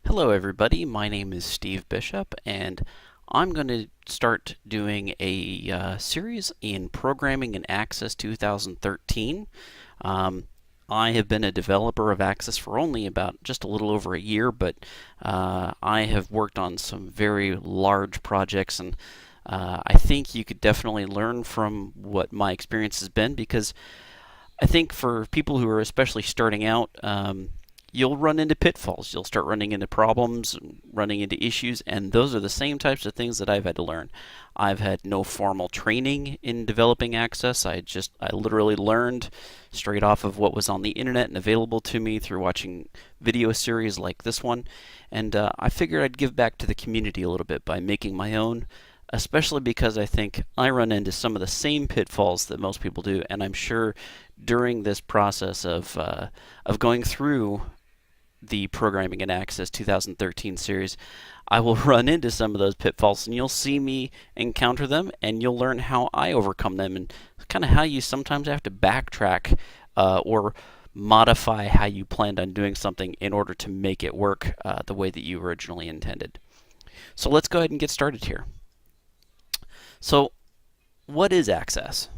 Hello everybody, my name is Steve Bishop and I'm going to start doing a series in Programming in Access 2013. Um, I have been a developer of Access for only about just a little over a year, but I have worked on some very large projects, and I think you could definitely learn from what my experience has been, because I think for people who are especially starting out, you'll run into pitfalls. You'll start running into problems, running into issues, and those are the same types of things that I've had to learn. I've had no formal training in developing Access. I literally learned straight off of what was on the internet and available to me through watching video series like this one. And I figured I'd give back to the community a little bit by making my own, especially because I think I run into some of the same pitfalls that most people do, and I'm sure during this process of going through the Programming in Access 2013 series, I will run into some of those pitfalls, and you'll see me encounter them, and you'll learn how I overcome them, and kind of how you sometimes have to backtrack or modify how you planned on doing something in order to make it work the way that you originally intended. So let's go ahead and get started here. So, what is Access?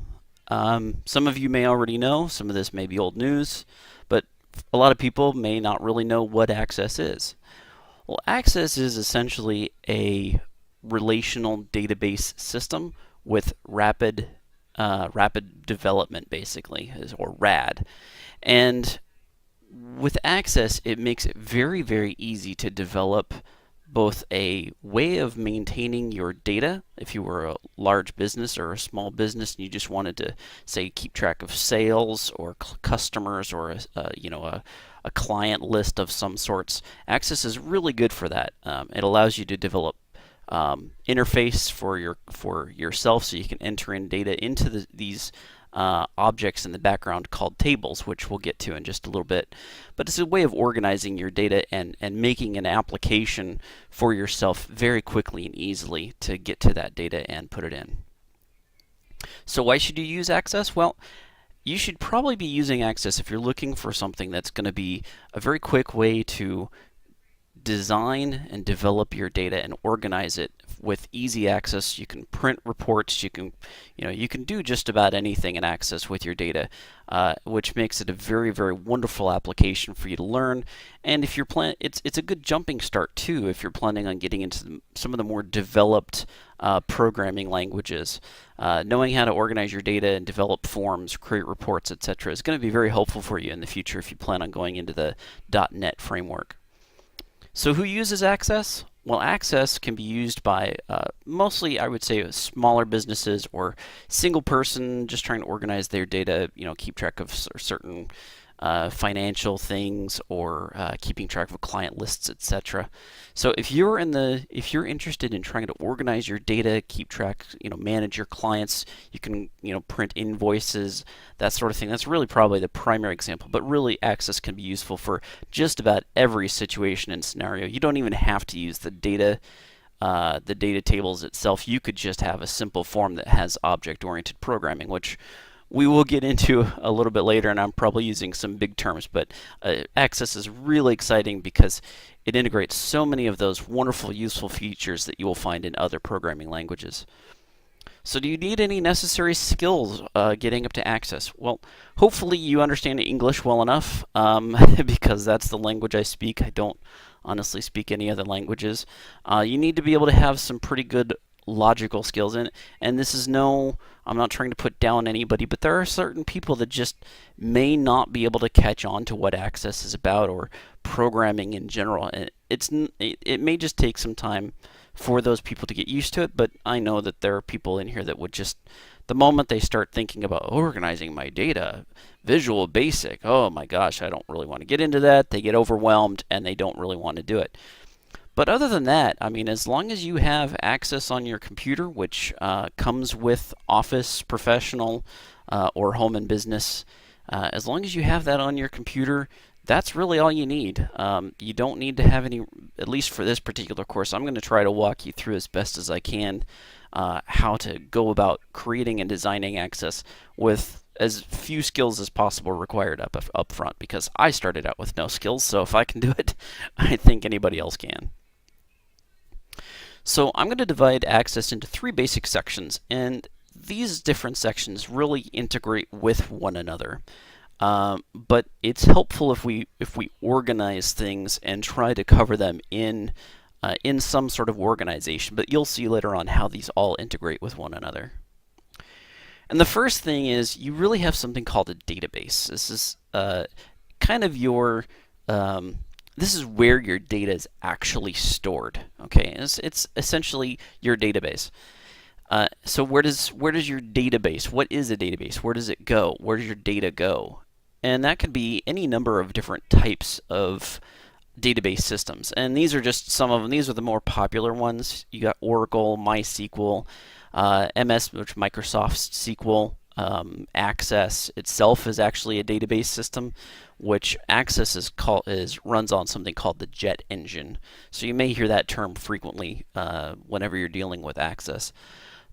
Some of you may already know, some of this may be old news, but a lot of people may not really know what Access is. Well, Access is essentially a relational database system with rapid development, basically, or RAD. And with Access, it makes it very, very easy to develop both a way of maintaining your data if you were a large business or a small business and you just wanted to, say, keep track of sales or customers or a client list of some sorts. Access is really good for that. It allows you to develop interface for yourself, so you can enter in data into these objects in the background called tables, which we'll get to in just a little bit. But it's a way of organizing your data and making an application for yourself very quickly and easily to get to that data and put it in. So why should you use Access? Well, you should probably be using Access if you're looking for something that's going to be a very quick way to design and develop your data and organize it with easy access. You can print reports. You can do just about anything in Access with your data, which makes it a very, very wonderful application for you to learn. And if you're it's a good jumping start too if you're planning on getting into some of the more developed programming languages. Knowing how to organize your data and develop forms, create reports, etc., is going to be very helpful for you in the future if you plan on going into the .NET framework. So who uses Access? Well, Access can be used by mostly, I would say, smaller businesses or single person just trying to organize their data, keep track of certain financial things, or keeping track of client lists, etc. So if you're interested in trying to organize your data, keep track, manage your clients, you can, print invoices, that sort of thing. That's really probably the primary example, but really Access can be useful for just about every situation and scenario. You don't even have to use the data tables itself. You could just have a simple form that has object-oriented programming, which we will get into a little bit later, and I'm probably using some big terms, but Access is really exciting because it integrates so many of those wonderful, useful features that you will find in other programming languages. So do you need any necessary skills getting up to Access? Well, hopefully you understand English well enough, because that's the language I speak. I don't honestly speak any other languages. You need to be able to have some pretty good logical skills in it, and this is I'm not trying to put down anybody, but there are certain people that just may not be able to catch on to what Access is about or programming in general. And it may just take some time for those people to get used to it, but I know that there are people in here that would just, the moment they start thinking about organizing my data, Visual Basic, oh my gosh, I don't really want to get into that. They get overwhelmed and they don't really want to do it. But other than that, I mean, as long as you have Access on your computer, which comes with Office Professional or Home and Business, as long as you have that on your computer, that's really all you need. You don't need to have any, at least for this particular course. I'm going to try to walk you through as best as I can how to go about creating and designing Access with as few skills as possible required up front, because I started out with no skills. So if I can do it, I think anybody else can. So I'm going to divide Access into 3 basic sections, and these different sections really integrate with one another. But it's helpful if we organize things and try to cover them in some sort of organization. But you'll see later on how these all integrate with one another. And the first thing is you really have something called a database. This is kind of your this is where your data is actually stored. Okay, it's essentially your database. So where does your database? What is a database? Where does it go? Where does your data go? And that could be any number of different types of database systems. And these are just some of them. These are the more popular ones. You got Oracle, MySQL, MS, which Microsoft SQL. Access itself is actually a database system, which Access runs on something called the Jet Engine. So you may hear that term frequently whenever you're dealing with Access.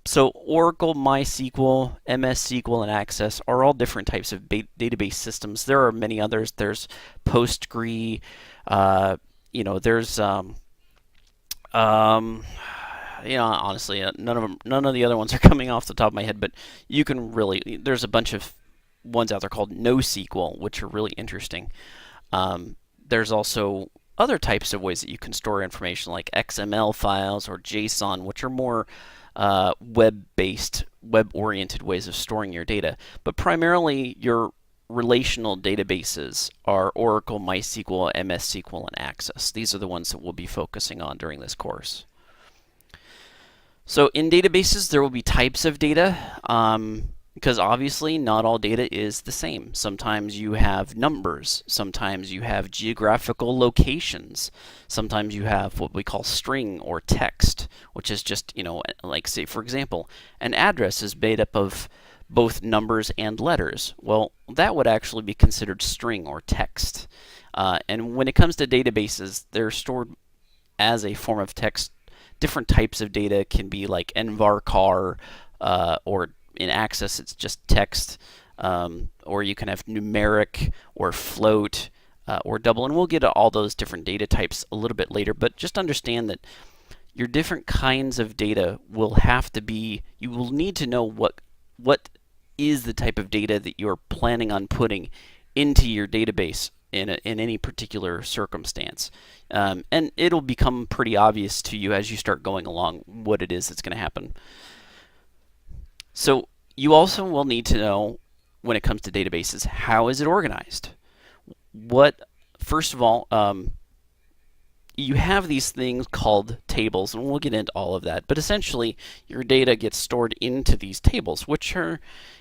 So Oracle, MySQL, MS SQL, and Access are all different types of database systems. There are many others. There's Postgre. There's honestly, none of the other ones are coming off the top of my head, but you can really, there's a bunch of ones out there called NoSQL, which are really interesting. There's also other types of ways that you can store information, like XML files or JSON, which are more web-based, web-oriented ways of storing your data. But primarily, your relational databases are Oracle, MySQL, MS SQL, and Access. These are the ones that we'll be focusing on during this course. So in databases, there will be types of data, because obviously not all data is the same. Sometimes you have numbers, sometimes you have geographical locations, sometimes you have what we call string or text, which is just, like say for example, an address is made up of both numbers and letters. Well, that would actually be considered string or text. And when it comes to databases, they're stored as a form of text. Different types of data can be like nvarchar, or in Access it's just text, or you can have numeric or float or double, and we'll get to all those different data types a little bit later. But just understand that your different kinds of data will have to be, you will need to know what is the type of data that you're planning on putting into your database in any particular circumstance. And it'll become pretty obvious to you as you start going along what it is that's going to happen. So you also will need to know, when it comes to databases, how is it organized? First of all, you have these things called tables, and we'll get into all of that. But essentially, your data gets stored into these tables, which are,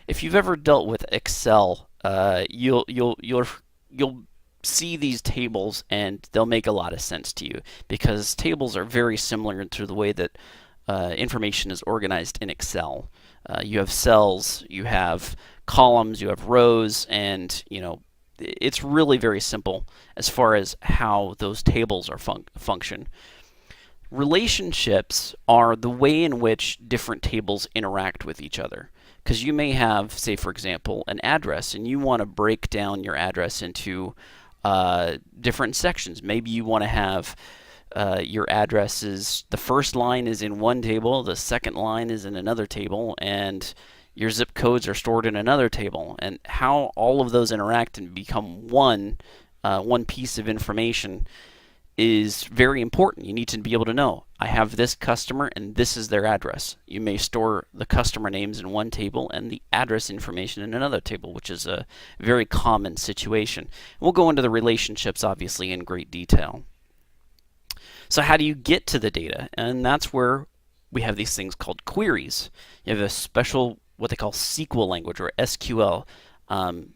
if you've ever dealt with Excel, you'll see these tables and they'll make a lot of sense to you, because tables are very similar to the way that information is organized in Excel. You have cells, you have columns, you have rows, and it's really very simple as far as how those tables are function. Relationships are the way in which different tables interact with each other. Because you may have, say for example, an address, and you want to break down your address into different sections. Maybe you want to have your addresses, the first line is in one table, the second line is in another table, and your zip codes are stored in another table. And how all of those interact and become one piece of information is very important. You need to be able to know, I have this customer and this is their address. You may store the customer names in one table and the address information in another table, which is a very common situation. We'll go into the relationships obviously in great detail. So how do you get to the data? And that's where we have these things called queries. You have a special, what they call SQL language, or SQL. And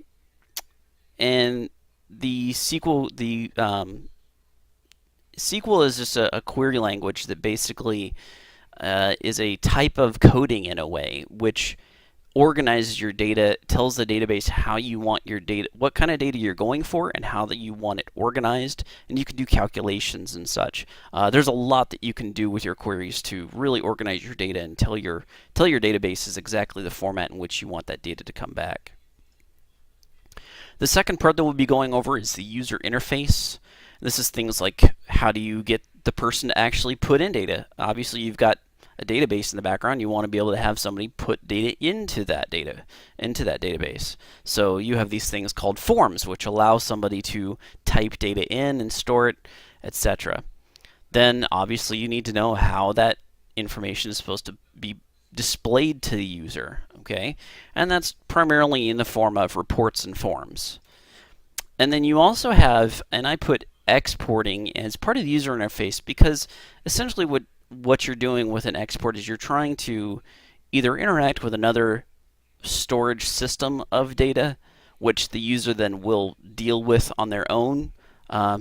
the SQL, SQL is just a query language that basically is a type of coding in a way, which organizes your data, tells the database how you want your data, what kind of data you're going for, and how that you want it organized, and you can do calculations and such. There's a lot that you can do with your queries to really organize your data and tell your database is exactly the format in which you want that data to come back. The second part that we'll be going over is the user interface. This is things like how do you get the person to actually put in data. Obviously, you've got a database in the background. You want to be able to have somebody put data into that database. So you have these things called forms, which allow somebody to type data in and store it, etc. Then obviously you need to know how that information is supposed to be displayed to the user, okay? And that's primarily in the form of reports and forms. And then you also have, and I put exporting as part of the user interface because essentially what you're doing with an export is you're trying to either interact with another storage system of data, which the user then will deal with on their own.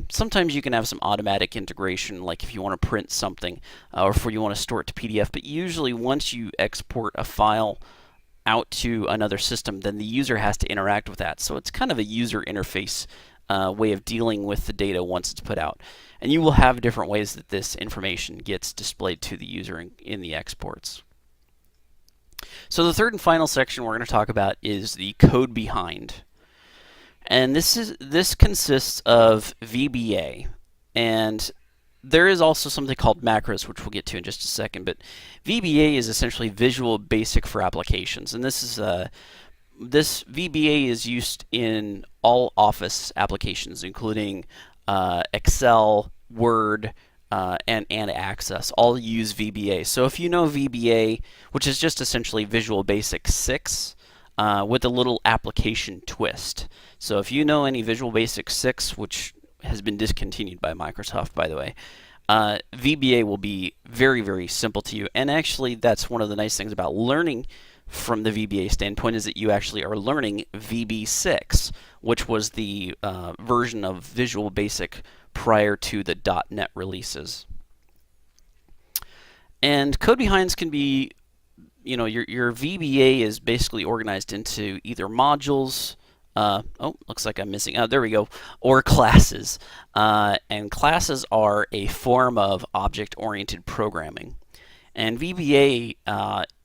Sometimes you can have some automatic integration, like if you want to print something or if you want to store it to PDF, but usually once you export a file out to another system, then the user has to interact with that. So it's kind of a user interface way of dealing with the data once it's put out. And you will have different ways that this information gets displayed to the user in the exports. So the third and final section we're going to talk about is the code behind. And this consists of VBA, and there is also something called macros, which we'll get to in just a second. But VBA is essentially Visual Basic for applications, and this VBA is used in all Office applications, including Excel, Word, and Access. All use VBA. So if you know VBA, which is just essentially Visual Basic 6. With a little application twist. So if you know any Visual Basic 6, which has been discontinued by Microsoft, by the way, VBA will be very, very simple to you. And actually, that's one of the nice things about learning from the VBA standpoint is that you actually are learning VB6, which was the version of Visual Basic prior to the .NET releases. And code behinds can be, you know, your VBA is basically organized into either modules, oh, looks like I'm missing, there we go, or classes. And classes are a form of object-oriented programming. And VBA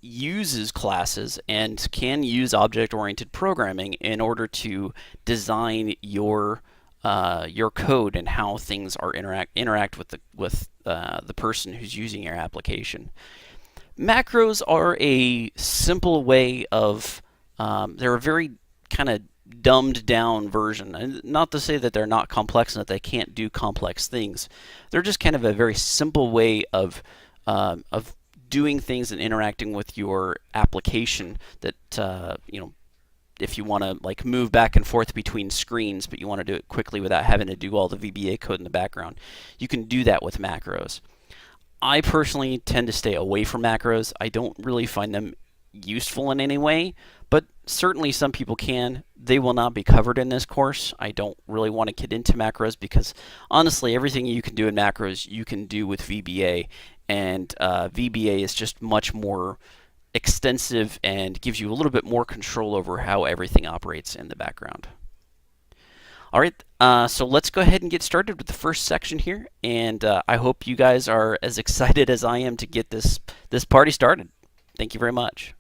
uses classes and can use object-oriented programming in order to design your code and how things are interact with the person who's using your application. Macros are a simple way of, they're a very kind of dumbed down version. And not to say that they're not complex and that they can't do complex things. They're just kind of a very simple way of doing things and interacting with your application that, you know, if you want to like move back and forth between screens, but you want to do it quickly without having to do all the VBA code in the background, you can do that with macros. I personally tend to stay away from macros. I don't really find them useful in any way, but certainly some people can. They will not be covered in this course. I don't really want to get into macros because honestly, everything you can do in macros, you can do with VBA, and VBA is just much more extensive and gives you a little bit more control over how everything operates in the background. Alright, so let's go ahead and get started with the first section here, and I hope you guys are as excited as I am to get this party started. Thank you very much.